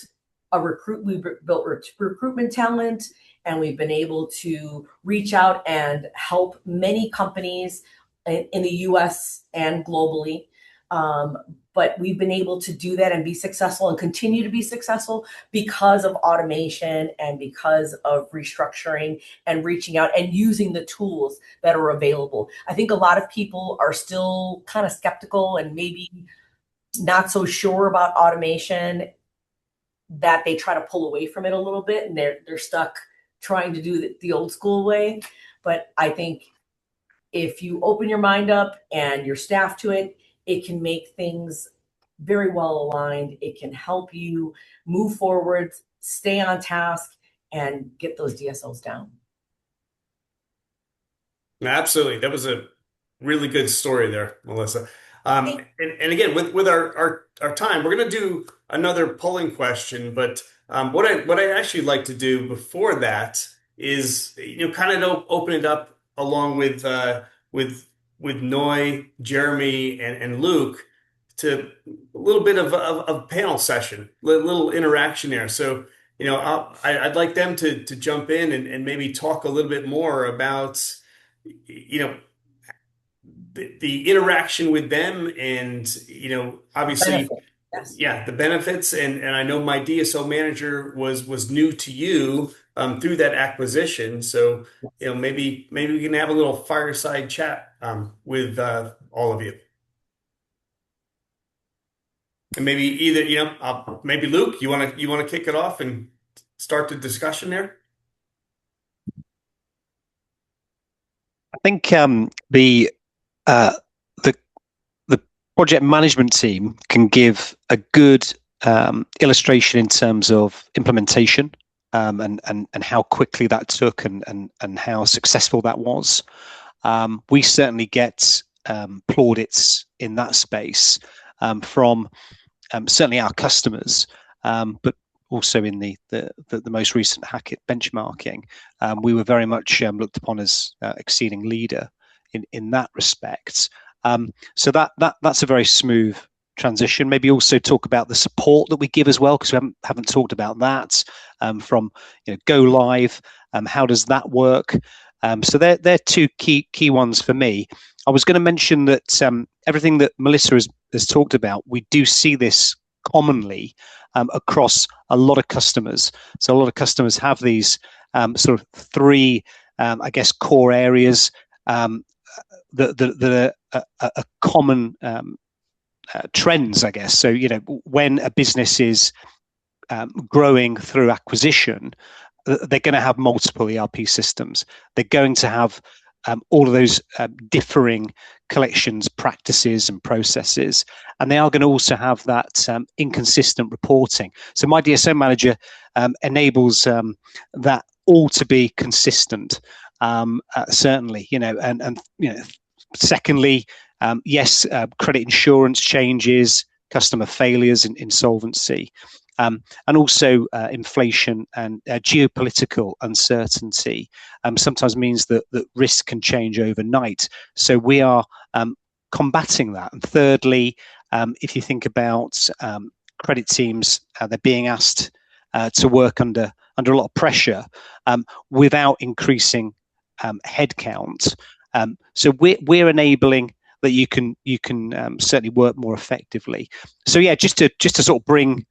recruitment talent, and we've been able to reach out and help many companies in the US and globally But we've been able to do that and be successful and continue to be successful because of automation and because of restructuring and reaching out and using the tools that are available. I think a lot of people are still kind of skeptical and maybe not so sure about automation, that they try to pull away from it a little bit, and they're stuck trying to do the old school way. But I think if you open your mind up and your staff to it, it can make things very well aligned. It can help you move forward, stay on task, and get those DSOs down. Absolutely. That was a really good story there, Melissa. And again, with our time, we're going to do another polling question. But what I actually like to do before that is, kind of open it up along with Noy, Jeremy, and Luke to a little bit of panel session, little interaction there. So, I'd like them to jump in and maybe talk a little bit more about, the interaction with them and, obviously, Benefit. Yes. yeah, the benefits. And I know my DSO manager was new to you through that acquisition. So, maybe we can have a little fireside chat with all of you. And maybe either, maybe Luke, you want to kick it off and start the discussion there? I think the the project management team can give a good illustration in terms of implementation, and how quickly that took and how successful that was. We certainly get plaudits in that space from certainly our customers, but also in the most recent Hackett benchmarking. We were very much looked upon as exceeding leader in that respect. So that's a very smooth transition. Maybe also talk about the support that we give as well, because we haven't talked about that, from go live. How does that work? So they're two key ones for me. I was going to mention that everything that Melissa has talked about, we do see this commonly across a lot of customers. So a lot of customers have these sort of three, I guess, core areas that are common trends, I guess. So, when a business is growing through acquisition, they're going to have multiple ERP systems. They're going to have all of those differing collections, practices, and processes, and they are going to also have that inconsistent reporting. So my DSO manager enables that all to be consistent. Certainly, and secondly, yes, credit insurance changes, customer failures, and insolvency. And also inflation and geopolitical uncertainty sometimes means that risk can change overnight. So we are combating that. And thirdly, if you think about credit teams, they're being asked to work under a lot of pressure without increasing headcount. So we're enabling that you can certainly work more effectively. So yeah, just to sort of bring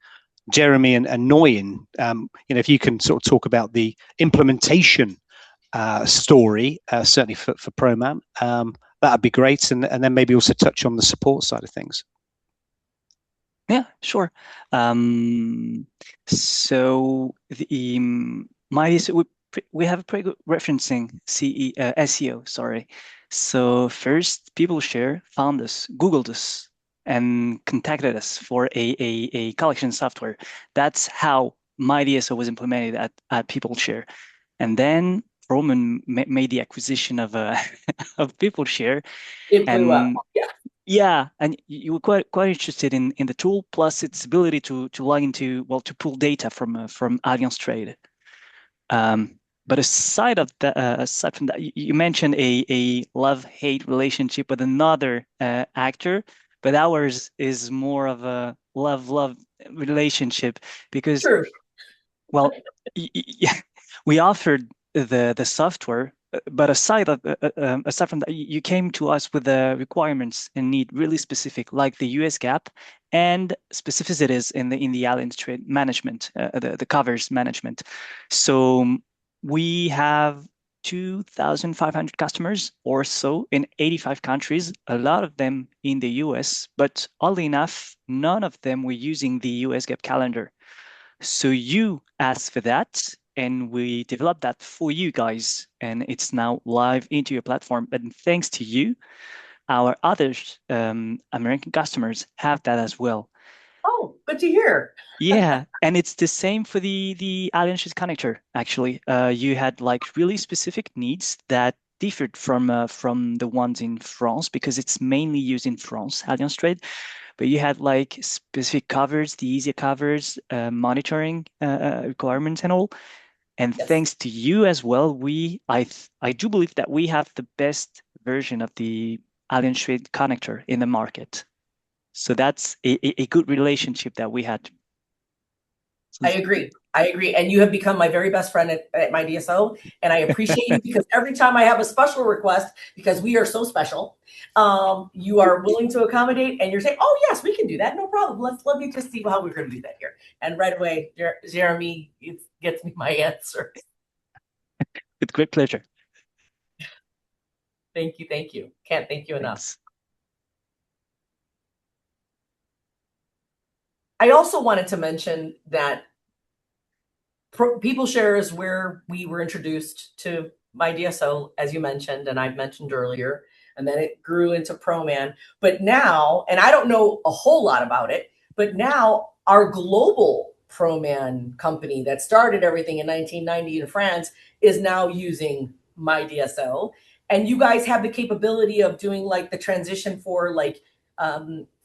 Jeremy and Noy in, if you can sort of talk about the implementation story, certainly for ProMan, that'd be great, and then maybe also touch on the support side of things. Yeah, sure. So we have a pretty good referencing SEO. Sorry. So first, PeopleShare found us, Googled us, and contacted us for a collection software. That's how My DSO was implemented at PeopleShare, and then Proman made the acquisition of of PeopleShare. It blew up. Yeah. Yeah, and you were quite interested in the tool, plus its ability to log into, to pull data from Allianz Trade. But aside from that, you mentioned a love-hate relationship with another actor, but ours is more of a love-love relationship because, True. well, yeah, we offered the software but aside from that, you came to us with the requirements and need really specific, like the US GAAP and specificities in the island trade management, the covers management. So we have 2,500 customers or so in 85 countries, a lot of them in the US, but oddly enough, none of them were using the US GAAP calendar. So you asked for that, and we developed that for you guys, and it's now live into your platform. And thanks to you, our other American customers have that as well. Oh, good to hear. Yeah, and it's the same for the Allianz connector. Actually, you had like really specific needs that differed from the ones in France because it's mainly used in France, Allianz Trade. But you had like specific covers, the easier covers, monitoring requirements and all. And Yes. thanks to you as well, I do believe that we have the best version of the Allianz Trade connector in the market. So that's a good relationship that we had. I agree. And you have become my very best friend at my DSO. And I appreciate you because every time I have a special request, because we are so special, you are willing to accommodate and you're saying, oh, yes, we can do that. No problem. Let me just see how we're going to do that here. And right away, Jeremy gets me my answer. With great pleasure. Thank you. Thank you. Can't thank you enough. Thanks. I also wanted to mention that PeopleShare is where we were introduced to my DSO, as you mentioned, and I've mentioned earlier, and then it grew into ProMan. But now, and I don't know a whole lot about it, but now our global ProMan company that started everything in 1990 in France is now using my DSO. And you guys have the capability of doing like the transition for like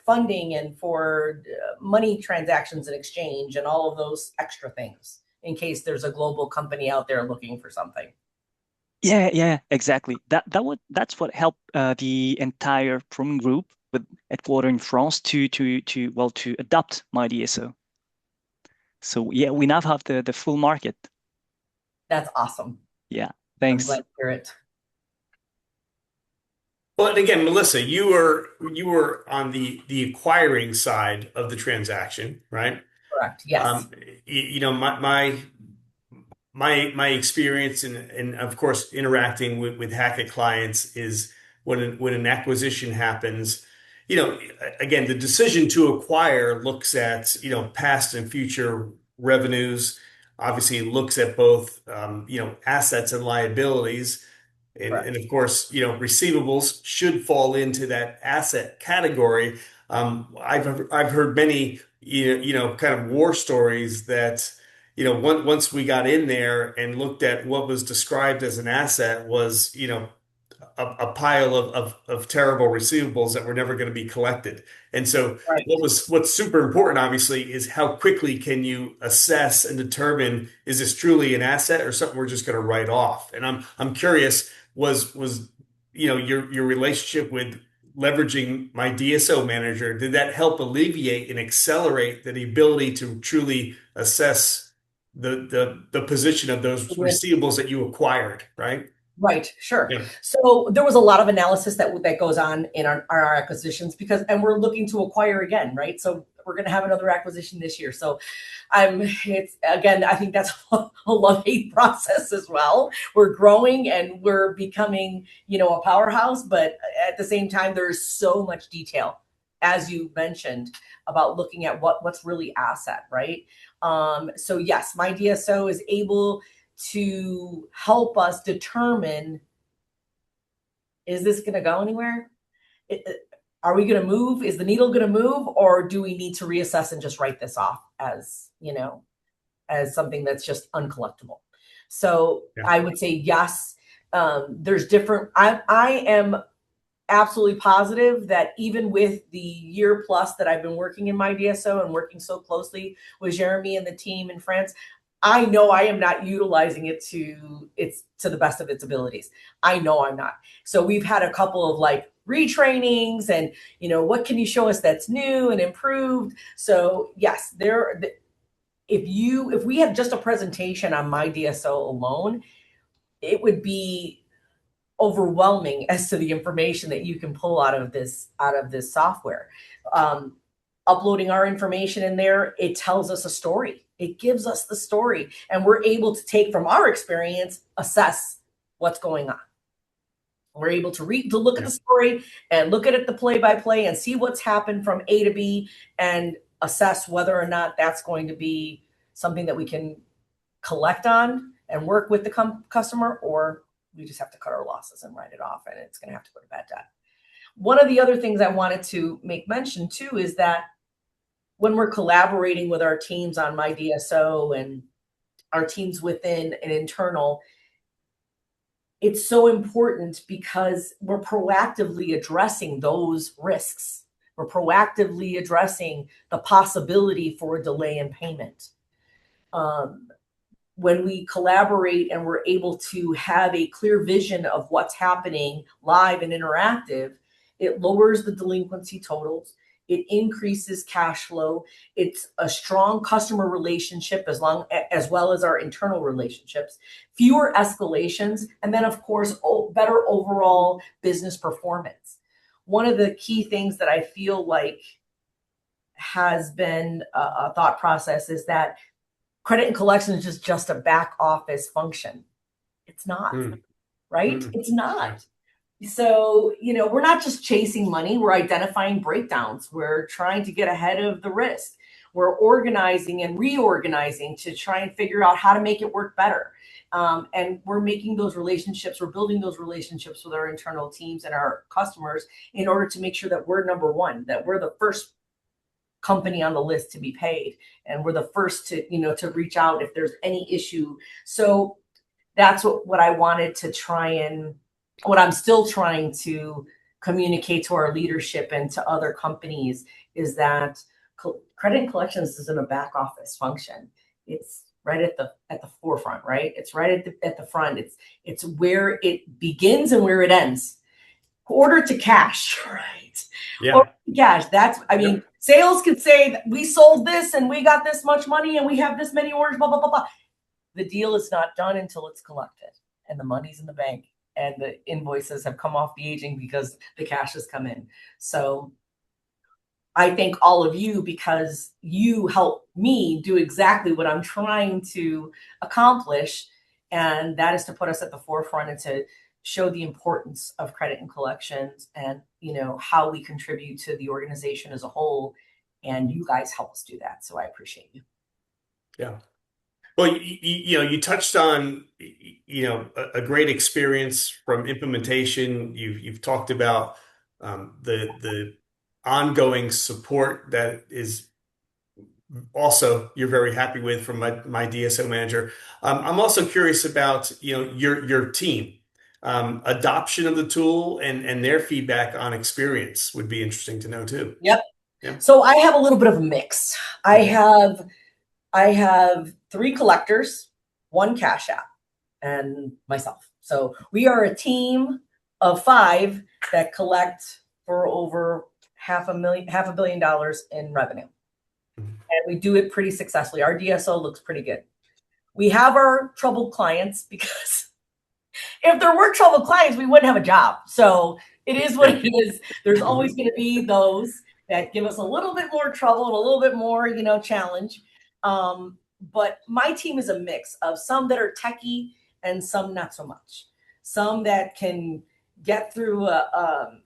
funding and for money transactions and exchange and all of those extra things in case there's a global company out there looking for something. Yeah, exactly. That's what helped the entire PROMAN group with headquarters in France to adopt my DSO. So yeah, we now have the full market. That's awesome. Yeah, thanks. I'm glad to hear it. Well, and again, Melissa, you were on the acquiring side of the transaction, right? Correct. Yes. You know, my experience and of course interacting with Hackett clients is when an acquisition happens, you know, again, the decision to acquire looks at, you know, past and future revenues, obviously looks at both, you know, assets and liabilities. And of course, you know, receivables should fall into that asset category. I've heard many, you know, kind of war stories that, you know, once we got in there and looked at what was described as an asset was, you know, a pile of terrible receivables that were never going to be collected. And so Right. what's super important, obviously, is how quickly can you assess and determine, is this truly an asset or something we're just going to write off? And I'm curious, was you know, your relationship with leveraging my DSO manager, did that help alleviate and accelerate the ability to truly assess the position of those receivables that you acquired, right? Right, sure. Yeah. So there was a lot of analysis that goes on in our acquisitions and we're looking to acquire again, right? So we're going to have another acquisition this year. So it's again, I think that's a love-hate process as well. We're growing and we're becoming, you know, a powerhouse, but at the same time, there's so much detail, as you mentioned, about looking at what's really asset, right? So yes, my DSO is able to help us determine, is this going to go anywhere? Are we going to move? Is the needle going to move? Or do we need to reassess and just write this off as, you know, as something that's just uncollectible? So Yeah. I would say yes. There's different, I am absolutely positive that even with the year plus that I've been working in my DSO and working so closely with Jeremy and the team in France, I know I am not utilizing it to the best of its abilities. I know I'm not. So we've had a couple of like retrainings and, you know, what can you show us that's new and improved? So yes, if we had just a presentation on my DSO alone, it would be overwhelming as to the information that you can pull out of this software. Uploading our information in there, it tells us a story. It gives us the story, and we're able to take from our experience, assess what's going on. We're able to look at the story and look at it the play by play and see what's happened from A to B and assess whether or not that's going to be something that we can collect on and work with the customer, or we just have to cut our losses and write it off, and it's going to have to go to bad debt. One of the other things I wanted to make mention too is that when we're collaborating with our teams on My DSO and our teams within an internal, it's so important because we're proactively addressing those risks. We're proactively addressing the possibility for a delay in payment. When we collaborate and we're able to have a clear vision of what's happening live and interactive, it lowers the delinquency totals. It increases cash flow. It's a strong customer relationship as well as our internal relationships, fewer escalations, and then of course, better overall business performance. One of the key things that I feel like has been a thought process is that credit and collections is just a back office function. It's not, right? It's not. So, we're not just chasing money. We're identifying breakdowns. We're trying to get ahead of the risk. We're organizing and reorganizing to try and figure out how to make it work better. And we're making those relationships. We're building those relationships with our internal teams and our customers in order to make sure that we're number one, that we're the first company on the list to be paid. And we're the first to, to reach out if there's any issue. So that's what I wanted to try and what I'm still trying to communicate to our leadership and to other companies is that credit and collections isn't a back office function. It's right at the forefront, right? It's right at the front. It's where it begins and where it ends. Order to cash, right? Yeah. Order to cash. Sales can say that we sold this and we got this much money and we have this many orders, blah, blah, blah, blah. The deal is not done until it's collected and the money's in the bank. And the invoices have come off the aging because the cash has come in. So I thank all of you because you help me do exactly what I'm trying to accomplish. And that is to put us at the forefront and to show the importance of credit and collections and, how we contribute to the organization as a whole. And you guys help us do that. So I appreciate you. Yeah. Well, you touched on, a great experience from implementation. You've talked about the ongoing support that is also you're very happy with from my DSO manager. I'm also curious about, your team, adoption of the tool and their feedback on experience would be interesting to know too. Yep. Yeah. So I have a little bit of a mix. I have 3 collectors, 1 cash app, and myself. So we are a team of 5 that collect for over $500 million in revenue. And we do it pretty successfully. Our DSO looks pretty good. We have our troubled clients because if there were troubled clients, we wouldn't have a job. So it is what it is. There's always going to be those that give us a little bit more trouble and a little bit more, challenge. But my team is a mix of some that are techie and some not so much. Some that can get through a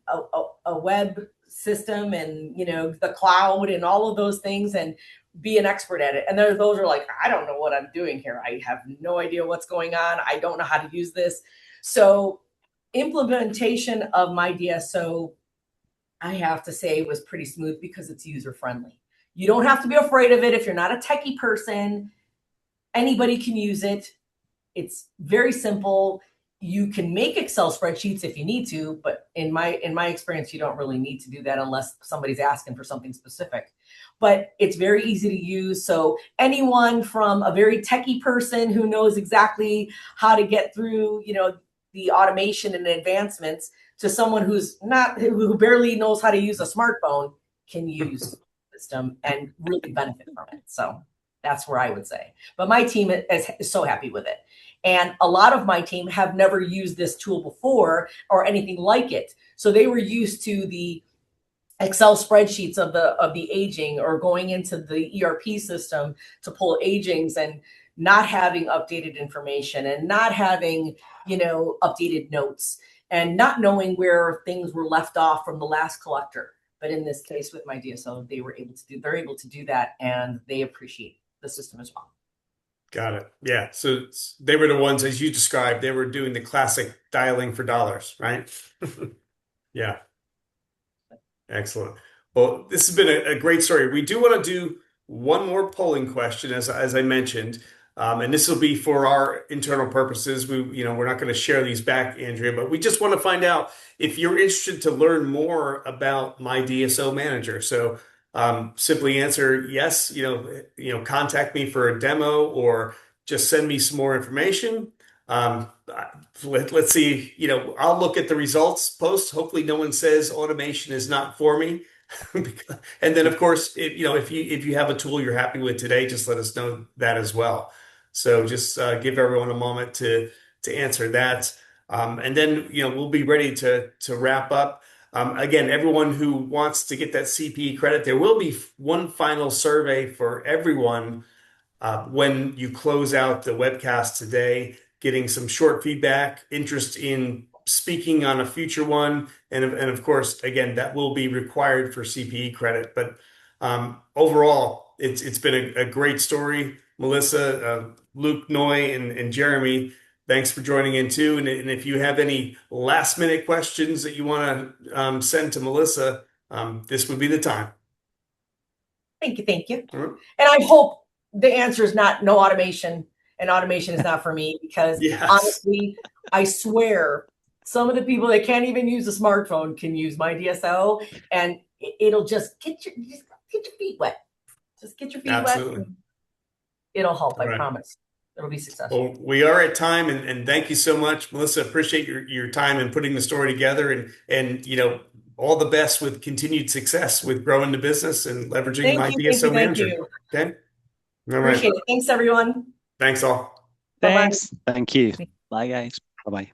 web system and, the cloud and all of those things and be an expert at it. And those are like, I don't know what I'm doing here. I have no idea what's going on. I don't know how to use this. So implementation of My DSO, I have to say, was pretty smooth because it's user friendly. You don't have to be afraid of it. If you're not a techie person, anybody can use it. It's very simple. You can make Excel spreadsheets if you need to, but in my experience, you don't really need to do that unless somebody's asking for something specific. But it's very easy to use. So anyone from a very techie person who knows exactly how to get through, the automation and advancements to someone who barely knows how to use a smartphone can use the system and really benefit from it. So That's where I would say. But my team is so happy with it. And a lot of my team have never used this tool before or anything like it. So they were used to the Excel spreadsheets of the aging, or going into the ERP system to pull agings, and not having updated information, and not having, updated notes, and not knowing where things were left off from the last collector. But in this case with my DSO, they're able to do that, and they appreciate the system as well. Got it. Yeah. So they were the ones, as you described, they were doing the classic dialing for dollars, right? Yeah. Excellent. Well, this has been a great story. We do want to do one more polling question, as I mentioned, and this will be for our internal purposes. We're not going to share these back, Andrea, but we just want to find out if you're interested to learn more about My DSO Manager. So simply answer yes. Contact me for a demo, or just send me some more information. Let's see, I'll look at the results post. Hopefully no one says automation is not for me. And then of course, if you have a tool you're happy with today, just let us know that as well. So just give everyone a moment to answer that. And then, we'll be ready to wrap up. Again, everyone who wants to get that CPE credit, there will be one final survey for everyone when you close out the webcast today, getting some short feedback, interest in speaking on a future one. And of course, again, that will be required for CPE credit. But overall, it's been a great story. Melissa, Luke, Noy, and Jeremy, thanks for joining in too. And if you have any last minute questions that you want to send to Melissa, this would be the time. Thank you. Thank you. Right. And I hope the answer is not no automation, and automation is not for me, because Yes. honestly, I swear some of the people that can't even use a smartphone can use My DSO, and it'll just get your feet wet. Just get your feet Absolutely. wet. It'll help. All I right. promise. It'll be successful. Well, we are at time, and thank you so much, Melissa. Appreciate your time in putting the story together, and all the best with continued success with growing the business and leveraging My DSO Manager. Thank you. Okay. All right. Appreciate it. Thanks, everyone. Thanks all. Bye-bye. Thanks. Thank you. Bye, guys. Bye-bye.